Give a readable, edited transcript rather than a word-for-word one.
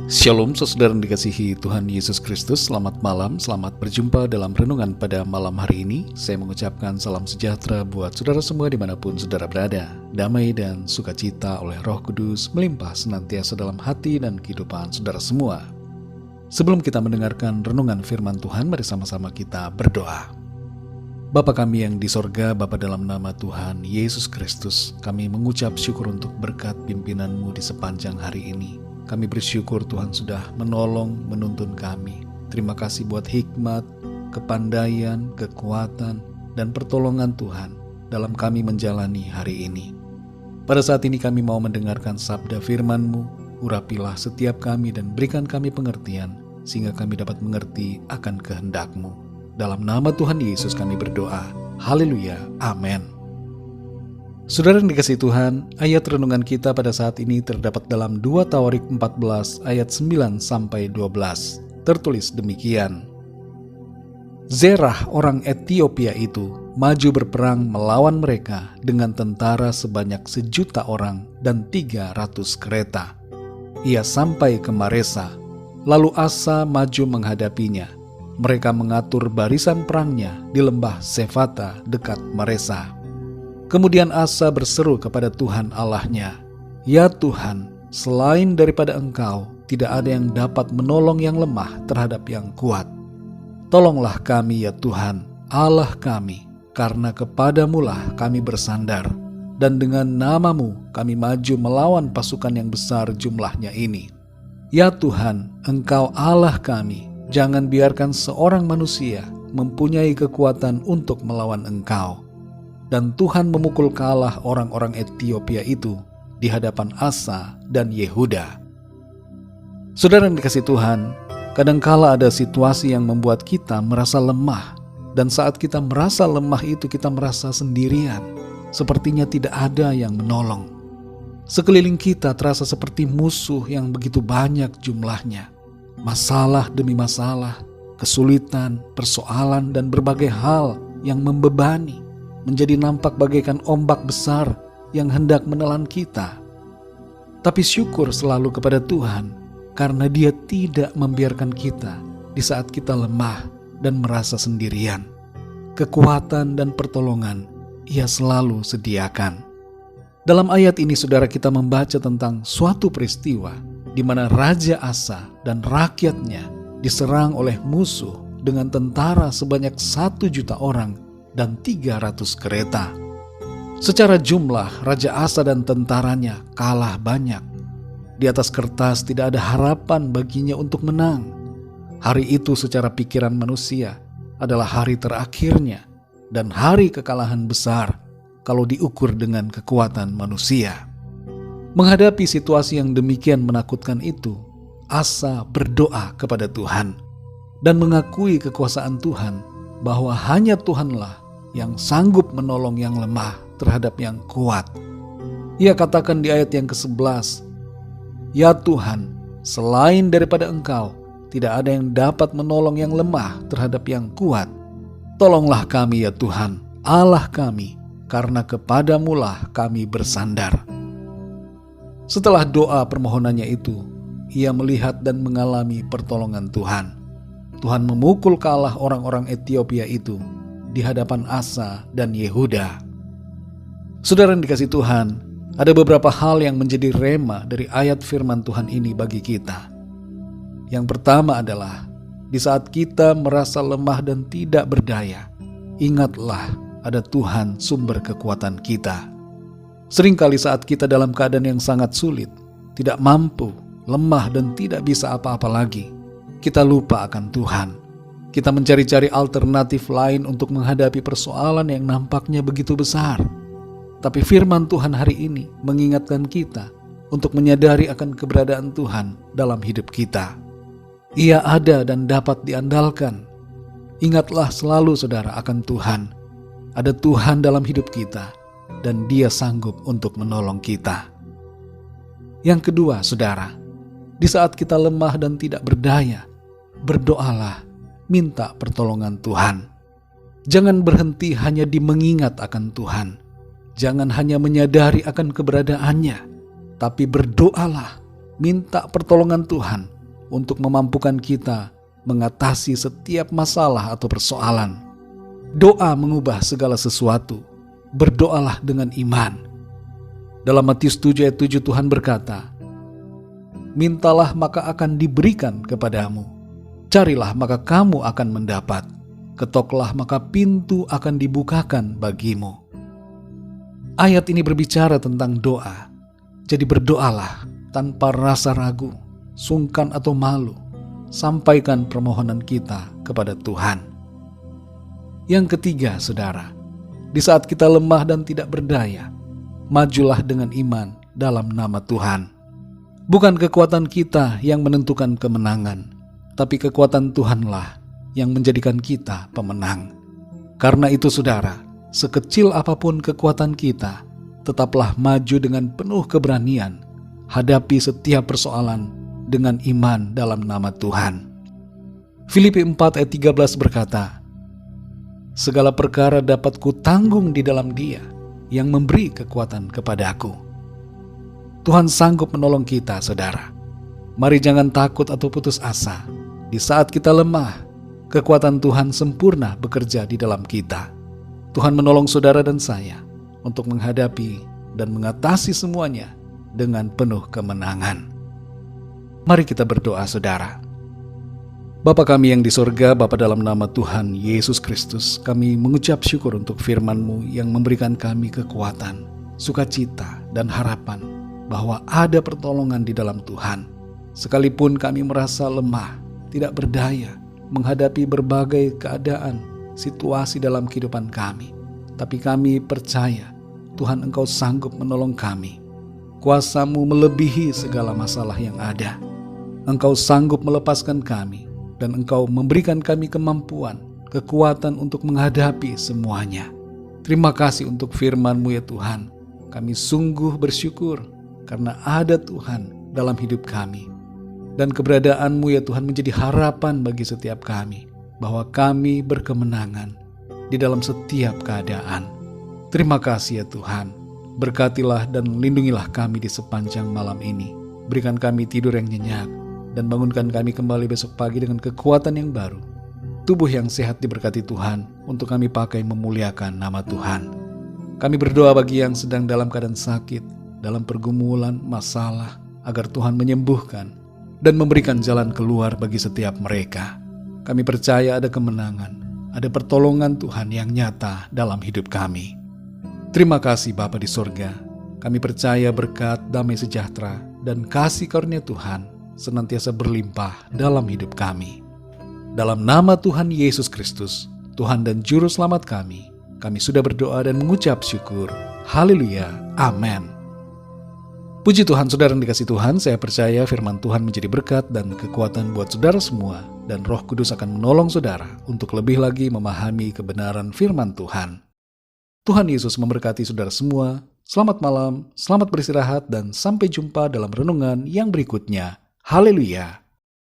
Shalom saudara yang dikasihi Tuhan Yesus Kristus. Selamat malam, selamat berjumpa dalam renungan pada malam hari ini. Saya mengucapkan salam sejahtera buat saudara semua dimanapun saudara berada. Damai dan sukacita oleh Roh Kudus melimpah senantiasa dalam hati dan kehidupan saudara semua. Sebelum kita mendengarkan renungan firman Tuhan, mari sama-sama kita berdoa. Bapa kami yang di sorga, Bapa dalam nama Tuhan Yesus Kristus, kami mengucap syukur untuk berkat pimpinan-Mu di sepanjang hari ini. Kami bersyukur Tuhan sudah menolong, menuntun kami. Terima kasih buat hikmat, kepandaian, kekuatan, dan pertolongan Tuhan dalam kami menjalani hari ini. Pada saat ini kami mau mendengarkan sabda firman-Mu, urapilah setiap kami dan berikan kami pengertian, sehingga kami dapat mengerti akan kehendak-Mu. Dalam nama Tuhan Yesus kami berdoa. Haleluya. Amin. Saudara yang dikasihi Tuhan, ayat renungan kita pada saat ini terdapat dalam 2 Tawarik 14 ayat 9-12. Tertulis demikian. Zerah orang Etiopia itu maju berperang melawan mereka dengan tentara sebanyak 1.000.000 orang dan 300 kereta. Ia sampai ke Maresa, lalu Asa maju menghadapinya. Mereka mengatur barisan perangnya di lembah Sefata dekat Maresa. Kemudian Asa berseru kepada Tuhan Allahnya, "Ya Tuhan, selain daripada Engkau, tidak ada yang dapat menolong yang lemah terhadap yang kuat. Tolonglah kami ya Tuhan, Allah kami, karena kepadamulah kami bersandar, dan dengan nama-Mu kami maju melawan pasukan yang besar jumlahnya ini. Ya Tuhan, Engkau Allah kami, jangan biarkan seorang manusia mempunyai kekuatan untuk melawan Engkau." Dan Tuhan memukul kalah orang-orang Etiopia itu di hadapan Asa dan Yehuda. Saudara yang dikasihi Tuhan, kadangkala ada situasi yang membuat kita merasa lemah. Dan saat kita merasa lemah itu kita merasa sendirian. Sepertinya tidak ada yang menolong. Sekeliling kita terasa seperti musuh yang begitu banyak jumlahnya. Masalah demi masalah, kesulitan, persoalan, dan berbagai hal yang membebani. Menjadi nampak bagaikan ombak besar yang hendak menelan kita. Tapi syukur selalu kepada Tuhan, karena Dia tidak membiarkan kita di saat kita lemah dan merasa sendirian. Kekuatan dan pertolongan Ia selalu sediakan. Dalam ayat ini saudara kita membaca tentang suatu peristiwa di mana Raja Asa dan rakyatnya diserang oleh musuh dengan tentara sebanyak 1.000.000 orang dan 300 kereta. Secara jumlah, Raja Asa dan tentaranya kalah banyak. Di atas kertas tidak ada harapan baginya untuk menang. Hari itu secara pikiran manusia adalah hari terakhirnya dan hari kekalahan besar kalau diukur dengan kekuatan manusia. Menghadapi situasi yang demikian menakutkan itu, Asa berdoa kepada Tuhan dan mengakui kekuasaan Tuhan bahwa hanya Tuhanlah yang sanggup menolong yang lemah terhadap yang kuat. Ia katakan di ayat yang ke-11, "Ya Tuhan, selain daripada Engkau, tidak ada yang dapat menolong yang lemah terhadap yang kuat. Tolonglah kami ya Tuhan, Allah kami, karena kepadamulah kami bersandar." Setelah doa permohonannya itu, ia melihat dan mengalami pertolongan Tuhan. Tuhan memukul kalah orang-orang Etiopia itu di hadapan Asa dan Yehuda. Saudara yang dikasihi Tuhan, ada beberapa hal yang menjadi rema dari ayat firman Tuhan ini bagi kita. Yang pertama adalah, di saat kita merasa lemah dan tidak berdaya, ingatlah ada Tuhan sumber kekuatan kita. Seringkali saat kita dalam keadaan yang sangat sulit, tidak mampu, lemah dan tidak bisa apa-apa lagi, kita lupa akan Tuhan. Kita mencari-cari alternatif lain untuk menghadapi persoalan yang nampaknya begitu besar. Tapi firman Tuhan hari ini mengingatkan kita untuk menyadari akan keberadaan Tuhan dalam hidup kita. Ia ada dan dapat diandalkan. Ingatlah selalu saudara akan Tuhan. Ada Tuhan dalam hidup kita dan Dia sanggup untuk menolong kita. Yang kedua saudara, di saat kita lemah dan tidak berdaya, berdoalah. Minta pertolongan Tuhan. Jangan berhenti hanya di mengingat akan Tuhan. Jangan hanya menyadari akan keberadaannya, tapi berdoalah, minta pertolongan Tuhan untuk memampukan kita mengatasi setiap masalah atau persoalan. Doa mengubah segala sesuatu. Berdoalah dengan iman. Dalam Matius 7 ayat 7 Tuhan berkata, "Mintalah maka akan diberikan kepadamu. Carilah maka kamu akan mendapat. Ketoklah maka pintu akan dibukakan bagimu." Ayat ini berbicara tentang doa. Jadi berdoalah tanpa rasa ragu, sungkan atau malu. Sampaikan permohonan kita kepada Tuhan. Yang ketiga, saudara, di saat kita lemah dan tidak berdaya, majulah dengan iman dalam nama Tuhan. Bukan kekuatan kita yang menentukan kemenangan, tapi kekuatan Tuhanlah yang menjadikan kita pemenang. Karena itu, saudara, sekecil apapun kekuatan kita, tetaplah maju dengan penuh keberanian, hadapi setiap persoalan dengan iman dalam nama Tuhan. Filipi 4 ayat 13 berkata, "Segala perkara dapat kutanggung di dalam Dia yang memberi kekuatan kepadaku." Tuhan sanggup menolong kita, saudara. Mari jangan takut atau putus asa. Di saat kita lemah, kekuatan Tuhan sempurna bekerja di dalam kita. Tuhan menolong saudara dan saya untuk menghadapi dan mengatasi semuanya dengan penuh kemenangan. Mari kita berdoa, saudara. Bapa kami yang di sorga, Bapa dalam nama Tuhan Yesus Kristus, kami mengucap syukur untuk firman-Mu yang memberikan kami kekuatan, sukacita, dan harapan bahwa ada pertolongan di dalam Tuhan. Sekalipun kami merasa lemah, tidak berdaya, menghadapi berbagai keadaan, situasi dalam kehidupan kami, tapi kami percaya Tuhan, Engkau sanggup menolong kami. Kuasa-Mu melebihi segala masalah yang ada. Engkau sanggup melepaskan kami, dan Engkau memberikan kami kemampuan, kekuatan untuk menghadapi semuanya. Terima kasih untuk firman-Mu ya Tuhan. Kami sungguh bersyukur karena ada Tuhan dalam hidup kami. Dan keberadaan-Mu ya Tuhan menjadi harapan bagi setiap kami, bahwa kami berkemenangan di dalam setiap keadaan. Terima kasih ya Tuhan. Berkatilah dan lindungilah kami di sepanjang malam ini. Berikan kami tidur yang nyenyak, dan bangunkan kami kembali besok pagi dengan kekuatan yang baru. Tubuh yang sehat diberkati Tuhan, untuk kami pakai memuliakan nama Tuhan. Kami berdoa bagi yang sedang dalam keadaan sakit, dalam pergumulan, masalah, agar Tuhan menyembuhkan dan memberikan jalan keluar bagi setiap mereka. Kami percaya ada kemenangan, ada pertolongan Tuhan yang nyata dalam hidup kami. Terima kasih Bapa di sorga. Kami percaya berkat, damai sejahtera, dan kasih karunia Tuhan senantiasa berlimpah dalam hidup kami. Dalam nama Tuhan Yesus Kristus, Tuhan dan Juru Selamat kami sudah berdoa dan mengucap syukur. Haleluya. Amin. Puji Tuhan, saudara yang dikasih Tuhan, saya percaya firman Tuhan menjadi berkat dan kekuatan buat saudara semua, dan Roh Kudus akan menolong saudara untuk lebih lagi memahami kebenaran firman Tuhan. Tuhan Yesus memberkati saudara semua. Selamat malam, selamat beristirahat, dan sampai jumpa dalam renungan yang berikutnya. Haleluya.